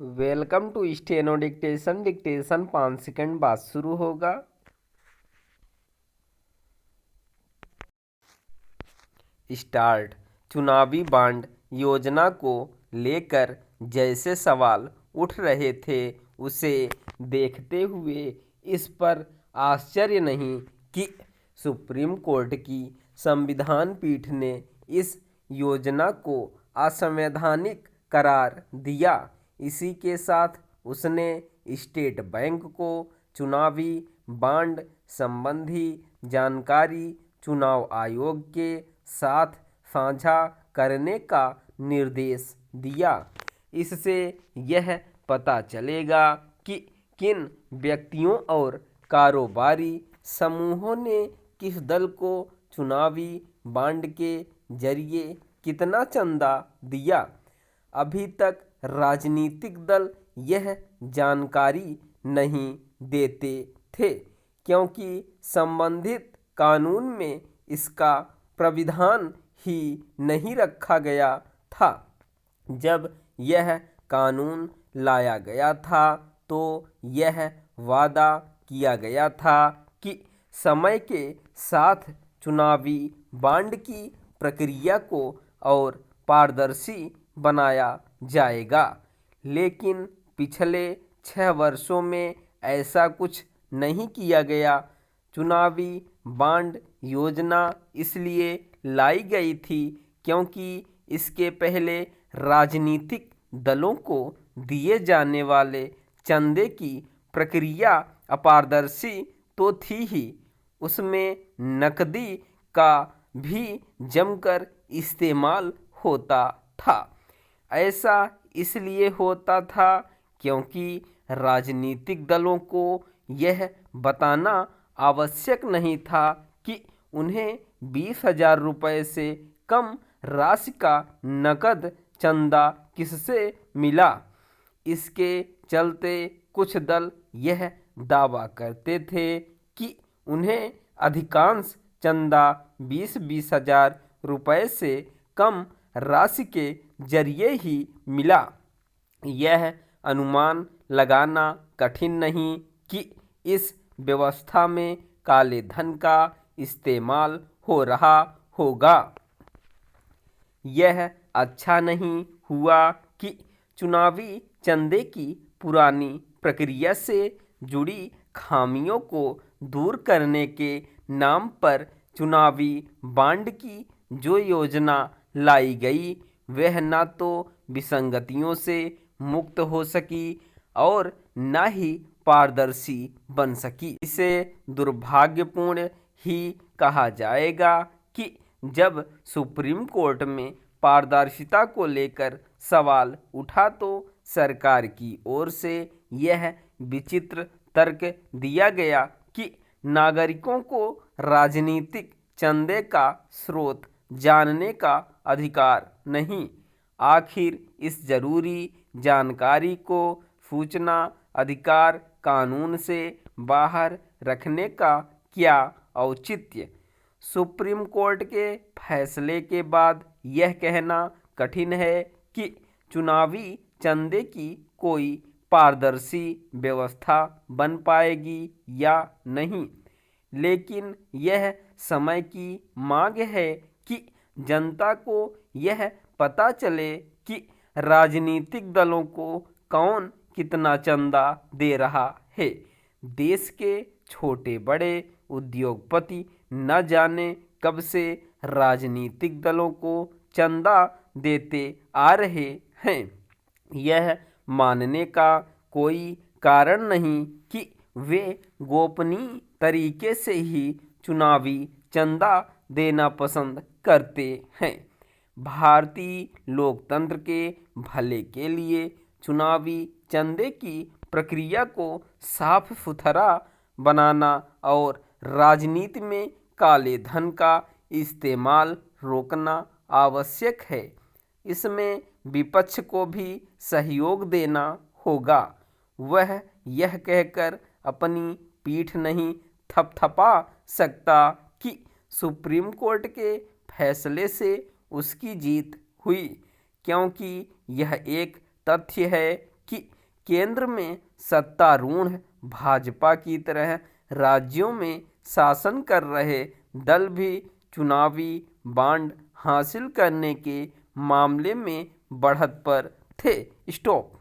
Welcome to steno dictation. Dictation 5 second बाद शुरू होगा। स्टार्ट। चुनावी बॉन्ड योजना को लेकर जैसे सवाल उठ रहे थे उसे देखते हुए इस पर आश्चर्य नहीं कि सुप्रीम कोर्ट की संविधान पीठ ने इस योजना को असंवैधानिक करार दिया। इसी के साथ उसने स्टेट बैंक को चुनावी बॉन्ड संबंधी जानकारी चुनाव आयोग के साथ साझा करने का निर्देश दिया। इससे यह पता चलेगा कि किन व्यक्तियों और कारोबारी समूहों ने किस दल को चुनावी बॉन्ड के जरिए कितना चंदा दिया। अभी तक राजनीतिक दल यह जानकारी नहीं देते थे क्योंकि संबंधित कानून में इसका प्राविधान ही नहीं रखा गया था। जब यह कानून लाया गया था तो यह वादा किया गया था कि समय के साथ चुनावी बॉन्ड की प्रक्रिया को और पारदर्शी बनाया जाएगा, लेकिन पिछले 6 वर्षों में ऐसा कुछ नहीं किया गया। चुनावी बॉन्ड योजना इसलिए लाई गई थी क्योंकि इसके पहले राजनीतिक दलों को दिए जाने वाले चंदे की प्रक्रिया अपारदर्शी तो थी ही, उसमें नकदी का भी जमकर इस्तेमाल होता था। ऐसा इसलिए होता था क्योंकि राजनीतिक दलों को यह बताना आवश्यक नहीं था कि उन्हें 20,000 रुपये से कम राशि का नकद चंदा किससे मिला। इसके चलते कुछ दल यह दावा करते थे कि उन्हें अधिकांश चंदा 20-20 हजार रुपये से कम राशि के जरिए ही मिला। यह अनुमान लगाना कठिन नहीं कि इस व्यवस्था में काले धन का इस्तेमाल हो रहा होगा। यह अच्छा नहीं हुआ कि चुनावी चंदे की पुरानी प्रक्रिया से जुड़ी खामियों को दूर करने के नाम पर चुनावी बॉन्ड की जो योजना लाई गई वह न तो विसंगतियों से मुक्त हो सकी और न ही पारदर्शी बन सकी। इसे दुर्भाग्यपूर्ण ही कहा जाएगा कि जब सुप्रीम कोर्ट में पारदर्शिता को लेकर सवाल उठा तो सरकार की ओर से यह विचित्र तर्क दिया गया कि नागरिकों को राजनीतिक चंदे का स्रोत जानने का अधिकार नहीं। आखिर इस जरूरी जानकारी को सूचना अधिकार कानून से बाहर रखने का क्या औचित्य। सुप्रीम कोर्ट के फैसले के बाद यह कहना कठिन है कि चुनावी चंदे की कोई पारदर्शी व्यवस्था बन पाएगी या नहीं, लेकिन यह समय की मांग है कि जनता को यह पता चले कि राजनीतिक दलों को कौन कितना चंदा दे रहा है। देश के छोटे बड़े उद्योगपति न जाने कब से राजनीतिक दलों को चंदा देते आ रहे हैं। यह मानने का कोई कारण नहीं कि वे गोपनीय तरीके से ही चुनावी चंदा देना पसंद करते हैं। भारतीय लोकतंत्र के भले के लिए चुनावी चंदे की प्रक्रिया को साफ सुथरा बनाना और राजनीति में काले धन का इस्तेमाल रोकना आवश्यक है। इसमें विपक्ष को भी सहयोग देना होगा। वह यह कहकर अपनी पीठ नहीं थपथपा सकता कि सुप्रीम कोर्ट के फैसले से उसकी जीत हुई, क्योंकि यह एक तथ्य है कि केंद्र में सत्तारूढ़ भाजपा की तरह राज्यों में शासन कर रहे दल भी चुनावी बांड हासिल करने के मामले में बढ़त पर थे। स्टॉप।